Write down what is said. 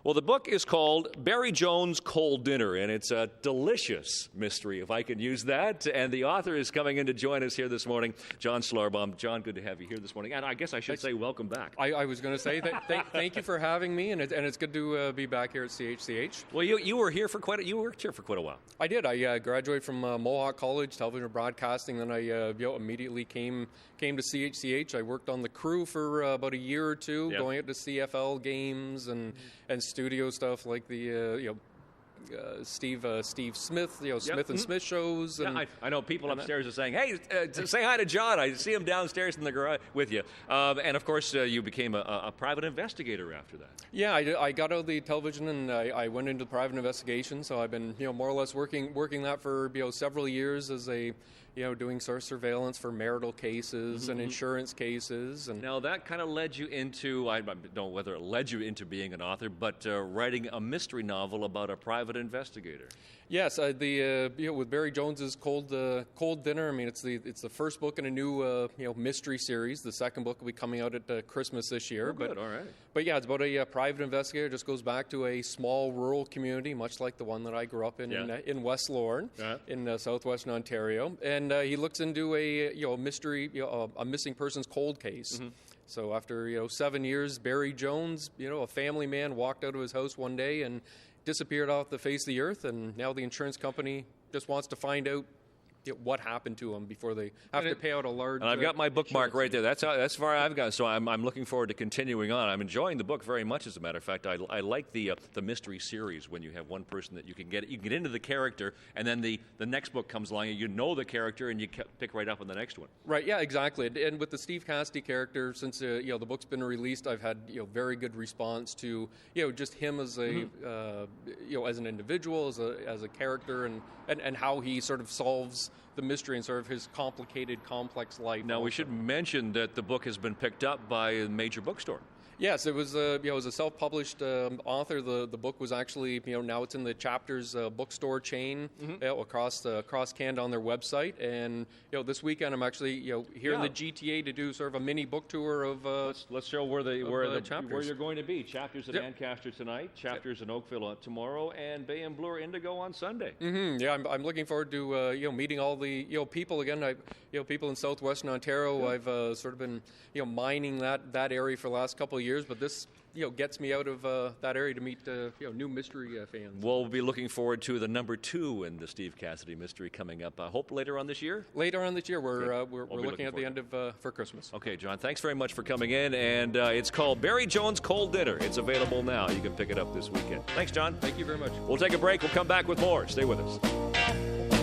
Well, the book is called Barry Jones' Cold Dinner, and it's a delicious mystery, if I can use that. And the author is coming in to join us here this morning, John Schlarbaum. John, good to have you here this morning. And I guess I should say welcome back. I was going to say thank you for having me, and it's good to be back here at CHCH. Well, you were here for you worked here for quite a while. I did. I graduated from Mohawk College, television broadcasting. Then I immediately came to CHCH. I worked on the crew for about a year or two, going out to CFL games and studio stuff like the Steve Smith, Smith and Smith shows. And, I know people upstairs are saying, "Hey, say hi to John." I see him downstairs in the garage with you. And of course, you became a private investigator after that. Yeah, I got out of the television and I went into private investigation. So I've been more or less working that for several years as a doing sort of surveillance for marital cases and insurance cases. And now that kind of led you into, I don't know whether it led you into being an author, but writing a mystery novel about a private investigator. Yes, with Barry Jones's Cold Dinner. I mean, it's the first book in a new mystery series. The second book will be coming out at Christmas this year. Oh, good. All right. But yeah, it's about a private investigator. It just goes back to a small rural community, much like the one that I grew up in West Lorne, in southwestern Ontario. And he looks into a mystery, a missing persons cold case. So after 7 years, Barry Jones, a family man, walked out of his house one day and disappeared off the face of the earth, and now the insurance company just wants to find out what happened to him before they have to pay out a large. And I've got my bookmark right there. That's far I've got. So I'm looking forward to continuing on. I'm enjoying the book very much. As a matter of fact, I like the mystery series when you have one person that you can get into the character, and then the next book comes along and you know the character and you pick right up on the next one. Right. Yeah. Exactly. And with the Steve Cassidy character, since the book's been released, I've had very good response to just him as a as an individual, as a character, and how he sort of solves the mystery and sort of his complicated, complex life. Now, we should mention that the book has been picked up by a major bookstore. Yes, it was a self-published author. The book was actually now it's in the Chapters bookstore chain across Canada on their website. And this weekend I'm actually here in the GTA to do sort of a mini book tour of. Let's show where you're going to be. Chapters at Ancaster tonight, Chapters in Oakville tomorrow, and Bay and Bloor Indigo on Sunday. Yeah, I'm looking forward to meeting all the people again. People in southwestern Ontario. I've sort of been mining that area for the last couple of years. But this gets me out of that area to meet new mystery fans. We'll be looking forward to the number 2 in the Steve Cassidy mystery coming up. I hope later on this year. Later on this year, we're looking at the end of for Christmas. Okay, John. Thanks very much for coming in, and it's called Barry Jones' Cold Dinner. It's available now. You can pick it up this weekend. Thanks, John. Thank you very much. We'll take a break. We'll come back with more. Stay with us.